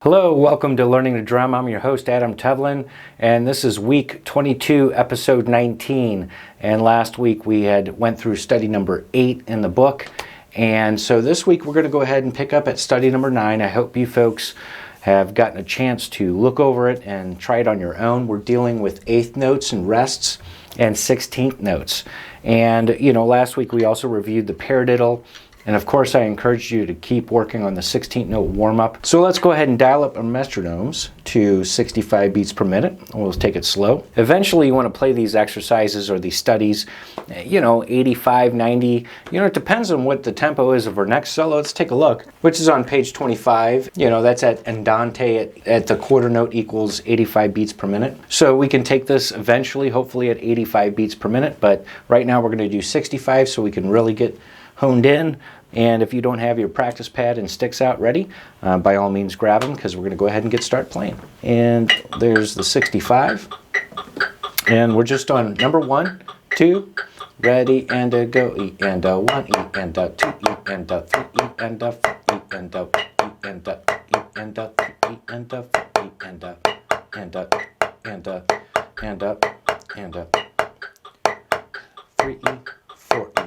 Hello, welcome to Learning to Drum. I'm your host, Adam Tevlin, and this is week 22, episode 19. And last week we went through study number 8 in the book. And so this week we're going to go ahead and pick up at study number 9. I hope you folks have gotten a chance to look over it and try it on your own. We're dealing with eighth notes and rests and 16th notes. And, last week we also reviewed the paradiddle. And of course, I encourage you to keep working on the 16th note warm-up. So let's go ahead and dial up our metronomes to 65 beats per minute. We'll take it slow. Eventually, you want to play these exercises or these studies, 85, 90. It depends on what the tempo is of our next. So let's take a look, which is on page 25. That's at andante at the quarter note equals 85 beats per minute. So we can take this eventually, hopefully at 85 beats per minute. But right now, we're going to do 65 so we can really get honed in. And if you don't have your practice pad and sticks out ready, by all means grab them, because we're going to go ahead and start playing. And there's the 65. And we're just on number 1, 2, ready and a go, E and a 1, E and a 2, E and a 3, E and a 4, E and a E and a E and a 3, E and a 4, E and a and a and a and a and a 3, E, 4, E.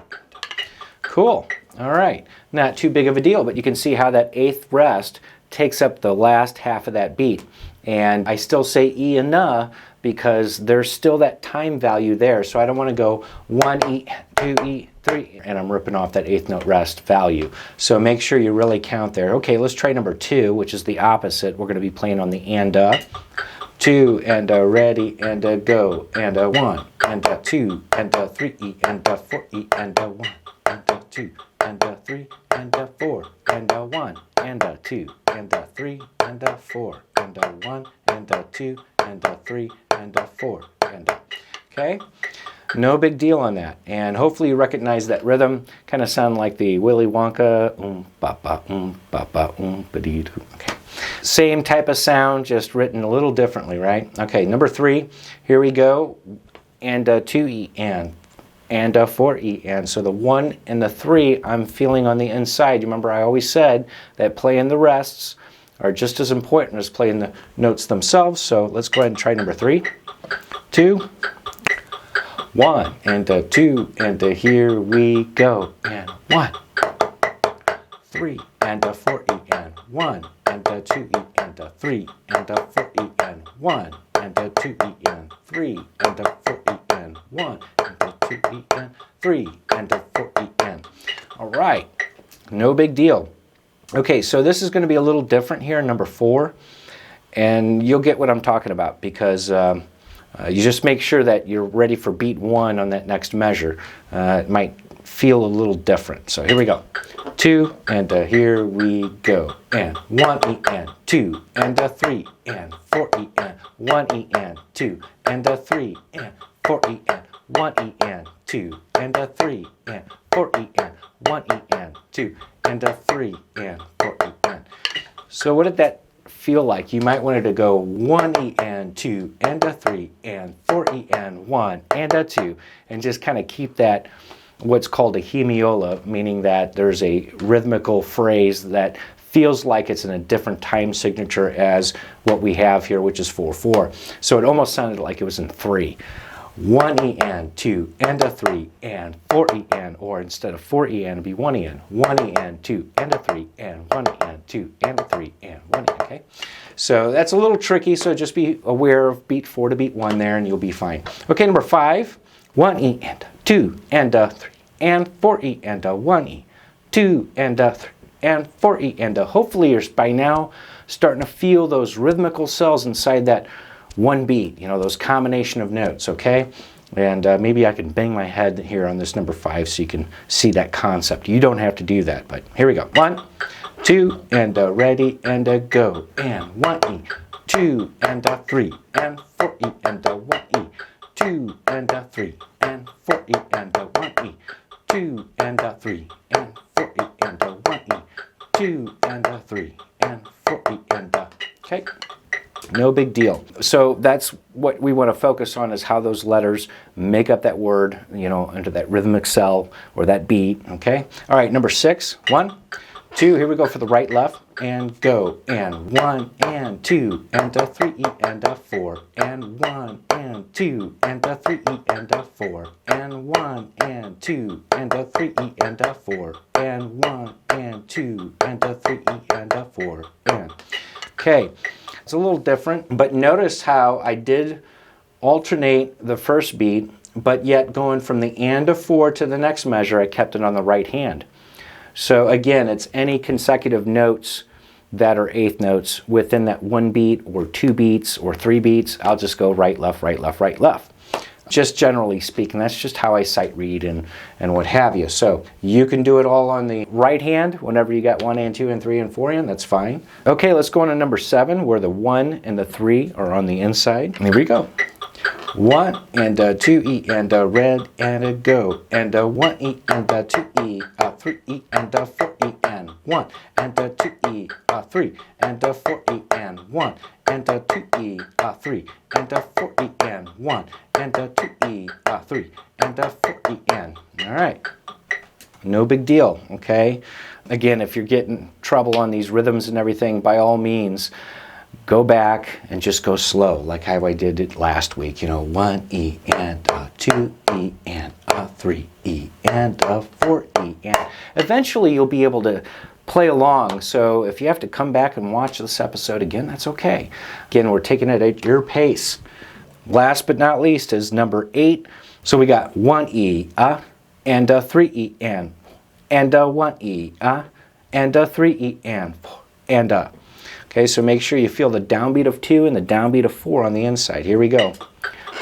Cool. All right. Not too big of a deal, but you can see how that eighth rest takes up the last half of that beat. And I still say E and na because there's still that time value there. So I don't want to go 1 E, 2 E, 3, and I'm ripping off that eighth note rest value. So make sure you really count there. Okay, let's try number 2, which is the opposite. We're going to be playing on the and 2 and a ready and a go and a 1 and a 2 and a 3 E and a 4 E and a 1 and a 2 and a 3 and a 4 and a 1 and a 2 and a 3 and a 4 and a 1 and a 2 and a 3 and a 4 and a... Okay? No big deal on that. And hopefully you recognize that rhythm. Kind of sound like the Willy Wonka ba ba ba ba ba dee doo. Okay. Same type of sound, just written a little differently, right? Okay, number 3. Here we go. And 2 E and a 4 E, and so the 1 and the 3 I'm feeling on the inside. You remember I always said that playing the rests are just as important as playing the notes themselves. So let's go ahead and try number 3, 2, 1 and a 2 and a here we go, and 1, 3 and a 4 E and 1 and a 2 E and a 3 and a 4 E and 1 and a 2 E and 3 and a 4 E and 1 and a 2 E and 3 and a 4 E and. All right, no big deal. Okay, so this is going to be a little different here in number 4, and you'll get what I'm talking about because you just make sure that you're ready for beat 1 on that next measure. It might feel a little different. So here we go. 2 and a here we go, and 1 E and 2 and a 3 and 4 E and 1 E and 2 and a 3 and 4 E and 1 E and 2 and a 3 and 4 E and 1 E and 2 and a 3 and 4 E and. So what did that feel like? You might want it to go 1 E and 2 and a 3 and 4 E and 1 and a 2, and just kind of keep that what's called a hemiola, meaning that there's a rhythmical phrase that feels like it's in a different time signature as what we have here, which is 4/4. So it almost sounded like it was in 3. 1 E and 2 and a 3 and 4 E and, or instead of 4 E and, it'd be 1 E and 1 E and 2 and a 3 and 1 E and 2 and a 3 and 1 E. Okay, so that's a little tricky. So just be aware of beat 4 to beat 1 there, and you'll be fine. Okay, number 5. 1 E and 2 and a 3 and 4 E and a 1 E, 2 and a 3 and 4 E and a. Hopefully you're by now starting to feel those rhythmical cells inside that one beat, those combination of notes, okay? And maybe I can bang my head here on this number 5 so you can see that concept. You don't have to do that, but here we go. 1, 2 and a ready and a go, and 1 E, 2 and a 3 and 4 E and a 1 E, 2 and a 3 and 4 E and a 1 E, 2 and a 3 and 4 E and a 1 E, 2 and a 3 and 4 E and a. Okay, no big deal. So that's what we want to focus on, is how those letters make up that word, into that rhythmic cell or that beat. Okay. All right, number 6. 1, 2. Here we go for the right left. and go, and 1 and 2 and a 3 and a 4, and 1 and 2 and a 3 and a 4, and 1 and 2 and a 3 and a 4, and 1 and 2 and a 3 and a 4, and okay. It's a little different, but notice how I did alternate the first beat, but yet going from the and of 4 to the next measure, I kept it on the right hand. So again, it's any consecutive notes that are eighth notes within that one beat or two beats or three beats. I'll just go right, left, right, left, right, left. Just generally speaking, that's just how I sight read and what have you. So you can do it all on the right hand whenever you got 1 and 2 and 3 and 4 in, that's fine. Okay, let's go on to number 7 where the 1 and the 3 are on the inside. Here we go. 1 and a 2 E and a red and a go, and a 1 E and a 2 E, a 3 E and a 4 E and 1 and a 2 E, a 3 and a 4 E and 1 and a 2 E, a 3 and a 4 E and 1 and a 2 E, a 3 and a 4 E and. All right. No big deal, okay? Again, if you're getting trouble on these rhythms and everything, by all means, go back and just go slow, like how I did it last week. 1 E and a 2 E and a 3 E and a 4 E. And eventually you'll be able to play along. So if you have to come back and watch this episode again, that's okay. Again, we're taking it at your pace. Last but not least is number 8. So we got 1 E, and a 3 E and a 1 E, and a 3 E and a. Okay, so make sure you feel the downbeat of 2 and the downbeat of 4 on the inside. Here we go.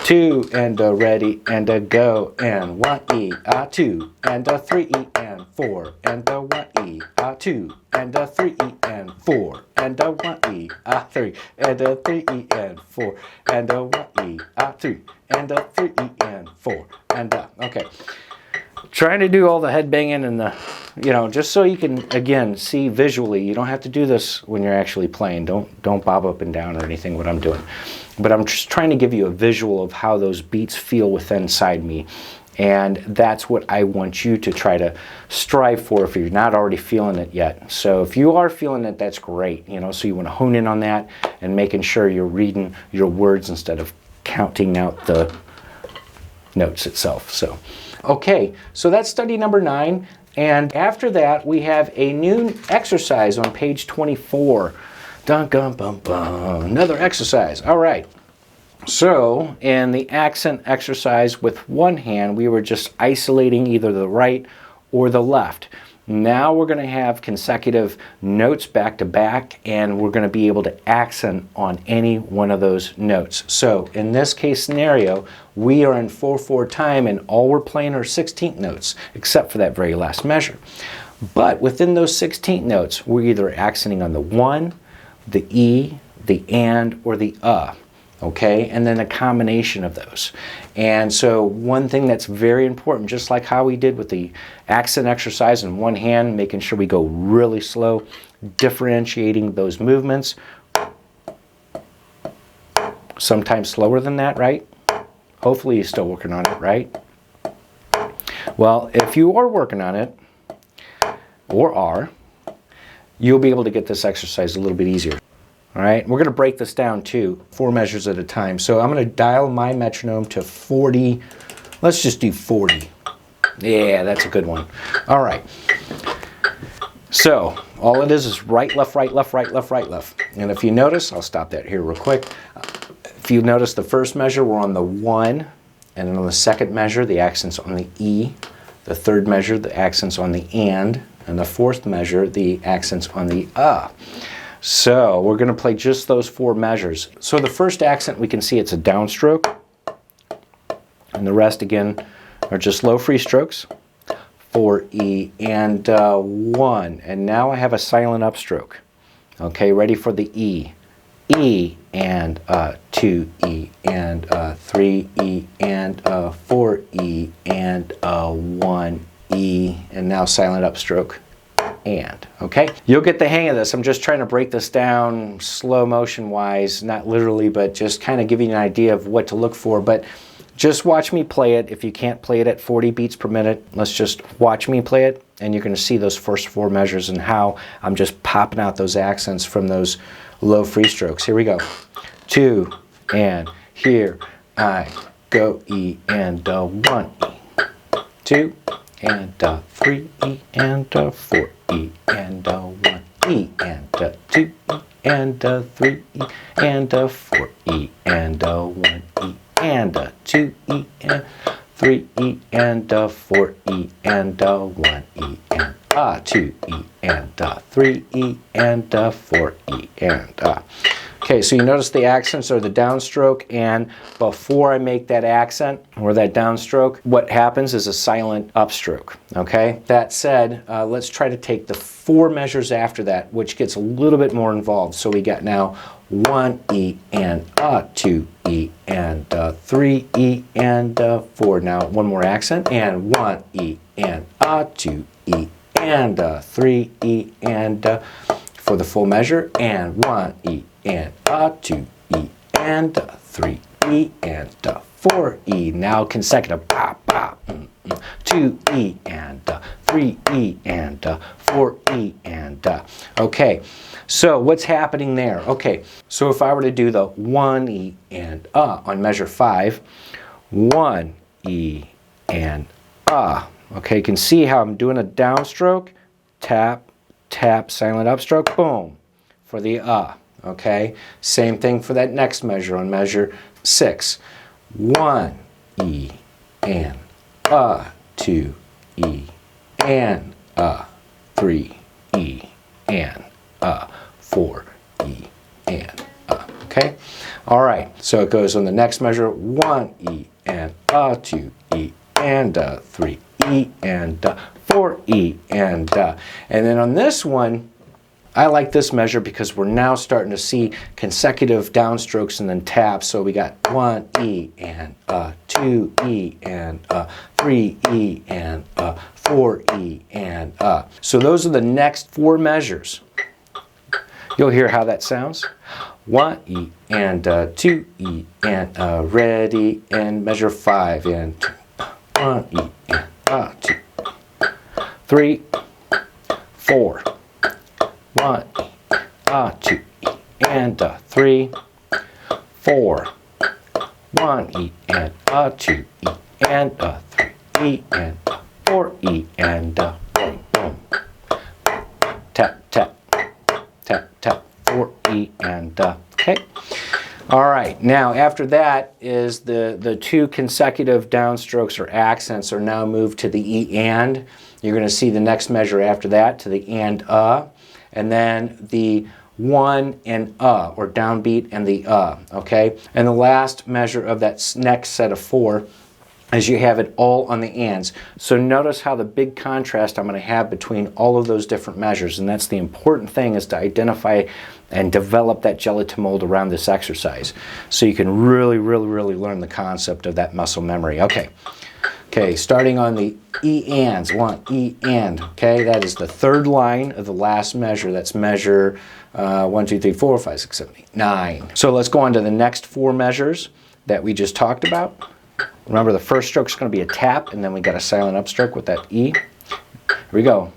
2 and a ready and a go, and 1 E, a 2 and a 3 E and 4 and a 1 E, a 2 and a 3 E and 4 and a 1 E, a 3 and a 3 E and 4 and a 1 E, a 3 and a 3 E and 4 and a. Okay. Trying to do all the head banging and the, just so you can, again, see visually. You don't have to do this when you're actually playing. Don't bob up and down or anything what I'm doing. But I'm just trying to give you a visual of how those beats feel within inside me. And that's what I want you to try to strive for if you're not already feeling it yet. So if you are feeling it, that's great. So you want to hone in on that and making sure you're reading your words instead of counting out the notes itself. So. Okay, so that's study number 9, and after that we have a new exercise on page 24. Dun, dun, bum, bum. Another exercise. All right. So in the accent exercise with one hand, we were just isolating either the right or the left. Now we're going to have consecutive notes back to back, and we're going to be able to accent on any one of those notes. So in this case scenario, we are in 4/4 time, and all we're playing are 16th notes, except for that very last measure. But within those 16th notes, we're either accenting on the 1, the E, the and, or the okay, and then a combination of those. And so one thing that's very important, just like how we did with the accent exercise in one hand, making sure we go really slow, differentiating those movements. Sometimes slower than that, right? Hopefully you're still working on it, right? Well, if you are working on it, or are, you'll be able to get this exercise a little bit easier. All right, we're going to break this down too, 4 measures at a time. So I'm going to dial my metronome to 40. Let's just do 40. Yeah, that's a good one. All right. So all it is right, left, right, left, right, left, right, left. And if you notice, I'll stop that here real quick. If you notice the first measure, we're on the 1. And then on the second measure, the accent's on the E. The third measure, the accent's on the and. And the fourth measure, the accent's on the So we're going to play just those 4 measures. So the first accent, we can see it's a downstroke. And the rest, again, are just low free strokes. 4 E and 1. And now I have a silent upstroke. Okay, ready for the E. E and 2 E and 3 E and 4 E and 1 E. And now silent upstroke. And, okay? You'll get the hang of this. I'm just trying to break this down slow motion wise, not literally, but just kind of giving you an idea of what to look for. But just watch me play it. If you can't play it at 40 beats per minute, let's just watch me play it, and you're going to see those first 4 measures and how I'm just popping out those accents from those low free strokes. Here we go. 2, and here I go, E and 1 E. 2 and 3 E and 4 E and 1 E and 2 E and 3 E and 4 E and 1 E and 2 E and 3 E and 4 E and 1 E and 2 E and 3 E and 4 E and Okay, so you notice the accents are the downstroke, and before I make that accent or that downstroke, what happens is a silent upstroke, okay? That said, let's try to take the 4 measures after that, which gets a little bit more involved. So we got now 1 E and 2 E and 3 E and 4. Now one more accent, and 1 E and 2 E and 3 E and for the full measure, and 1 E and 2 E and 3 E and 4 E. Now consecutive. 2 E and 3 E and 4 E and okay. So what's happening there? Okay, so if I were to do the 1 E and on measure 5, 1 E and okay, you can see how I'm doing a downstroke, tap, tap, silent upstroke, boom, for the okay? Same thing for that next measure on measure 6. 1 E and 2 E and 3 E and 4 E and okay? All right, so it goes on the next measure, 1 E and 2 E and 3 E and 4 E and then on this one, I like this measure because we're now starting to see consecutive downstrokes and then taps. So we got 1 E and 2 E and 3 E and 4 E and so those are the next 4 measures. You'll hear how that sounds. 1 E and 2 E and ready, and measure 5 and 1 E and 2, 3, 4. 1 E, 2 E, and 3, 4. 1 E and 2 E and 3 E and 4 E and boom, boom. Tap, tap, tap, tap, 4 E and okay. All right, now after that is the 2 consecutive downstrokes or accents are now moved to the E and. You're going to see the next measure after that to the and then the 1 and or downbeat and the okay? And the last measure of that next set of 4 is you have it all on the ands. So notice how the big contrast I'm going to have between all of those different measures, and that's the important thing, is to identify and develop that gelatin mold around this exercise so you can really learn the concept of that muscle memory. Okay, starting on the E ands, 1 E and, okay, that is the 3rd line of the last measure. That's measure 1, 2, 3, 4, 5, 6, 7, 8, 9. So let's go on to the next 4 measures that we just talked about. Remember, the first stroke is going to be a tap, and then we got a silent upstroke with that E. Here we go.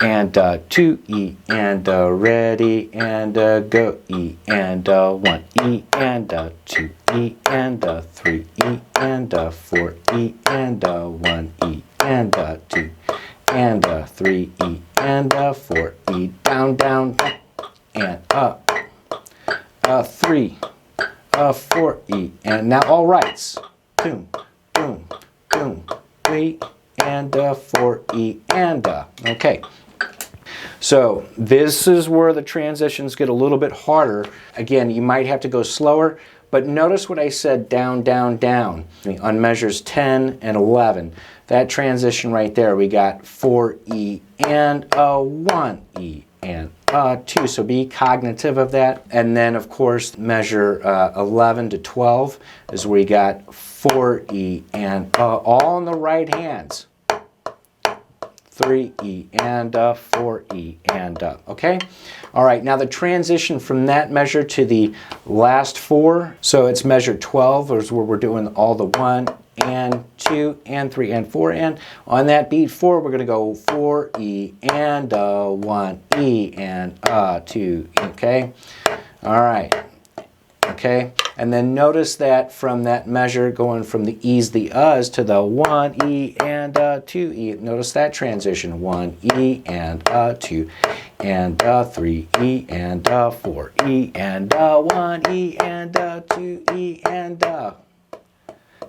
And 2 E and ready, and go E and 1 E and 2 E and 3 E and 4 E and 1 E and 2 and 3 E and 4 E, down, down, and up, 3, 4 E, and now all rights, boom, boom, boom, 3 and 4 E and okay. So this is where the transitions get a little bit harder. Again, you might have to go slower, but notice what I said, down, down, down. On measures 10 and 11, that transition right there, we got 4 E and 1 E and 2. So be cognitive of that. And then, of course, measure 11 to 12 is where we got 4 E and all in the right hands. 3E, and 4E, and okay? All right, now the transition from that measure to the last four, so it's measure 12, is where we're doing all the 1 and 2 and 3 and 4, and on that beat 4, we're gonna go 4E and 1E and 2, okay? All right. Okay, and then notice that from that measure going from the E's, the U's to the 1E and 2E. Notice that transition, 1E and 2 and 3E and 4E and 1E and 2E and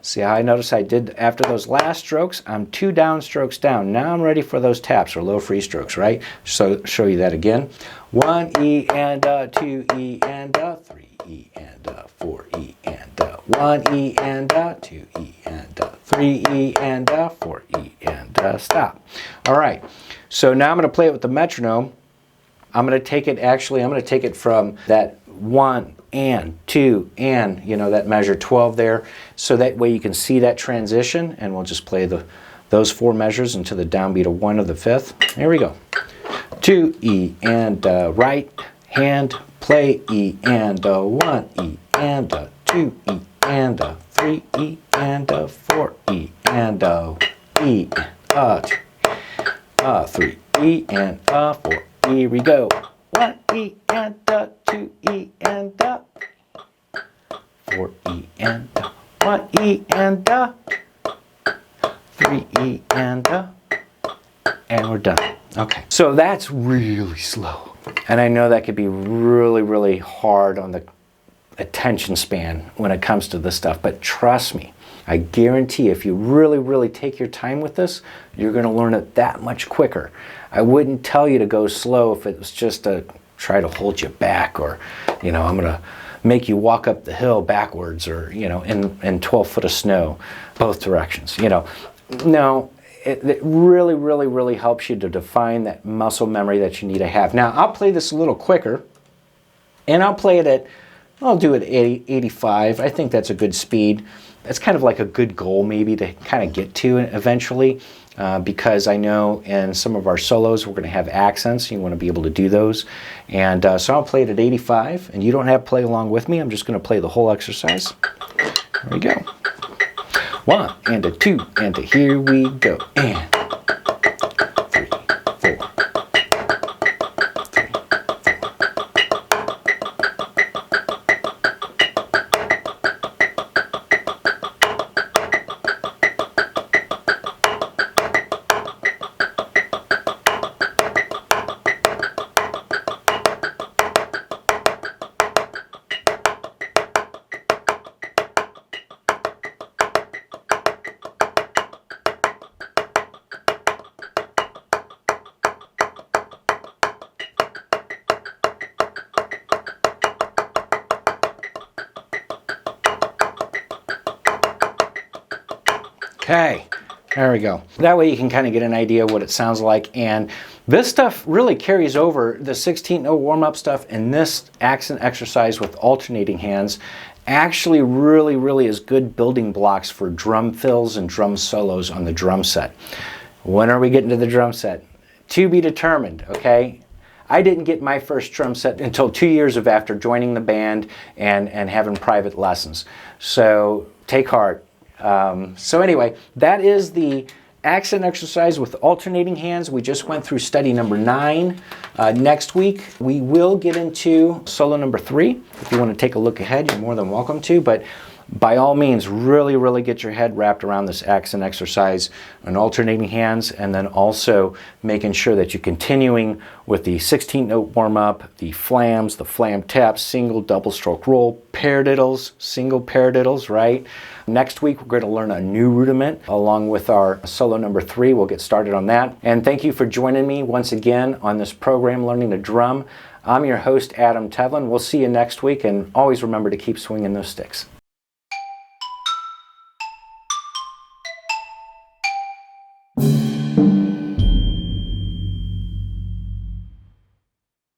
see how I notice I did after those last strokes, I'm 2 downstrokes down. Now I'm ready for those taps or low free strokes, right? So show you that again. 1E and 2E and 3E and 4E and 1E and 2E and 3E and 4E and stop. All right, so now I'm going to play it with the metronome. I'm going to take it from that 1 and 2 and, you know, that measure 12 there, so that way you can see that transition, and we'll just play those 4 measures into the downbeat of 1 of the 5th. Here we go. 2E and right hand, play E and 1E and 2E and 3E and 4E and E 3E and 4E. Here we go. 1E and 2E and 4E and 1E and 3E and we're done. Okay, so that's really slow. And I know that could be really, really hard on the attention span when it comes to this stuff, but trust me, I guarantee if you really, really take your time with this, you're going to learn it that much quicker. I wouldn't tell you to go slow if it was just to try to hold you back, or, you know, I'm going to make you walk up the hill backwards, or, you know, in 12 foot of snow, both directions, you know. No, it really, really, really helps you to define that muscle memory that you need to have. Now, I'll play this a little quicker, and I'll play it at, I'll do it at 85. I think that's a good speed. That's kind of like a good goal maybe to kind of get to eventually, because I know in some of our solos we're going to have accents. You want to be able to do those. And so I'll play it at 85, and you don't have to play along with me. I'm just going to play the whole exercise. There we go. 1 and a 2 and a here we go. And 3, 4. Okay, there we go. That way you can kind of get an idea what it sounds like. And this stuff really carries over, the 16-note warm-up stuff and this accent exercise with alternating hands actually really, really is good building blocks for drum fills and drum solos on the drum set. When are we getting to the drum set? To be determined, okay? I didn't get my first drum set until 2 years after joining the band and having private lessons. So take heart. So anyway, that is the accent exercise with alternating hands. We just went through study number 9. Next week, we will get into solo number 3. If you want to take a look ahead, you're more than welcome to. But by all means, really, really get your head wrapped around this accent exercise and alternating hands, and then also making sure that you're continuing with the 16-note warm-up, the flams, the flam taps, single, double stroke roll, paradiddles, single paradiddles, right? Next week, we're going to learn a new rudiment along with our solo number 3. We'll get started on that. And thank you for joining me once again on this program, Learning to Drum. I'm your host, Adam Tevlin. We'll see you next week, and always remember to keep swinging those sticks.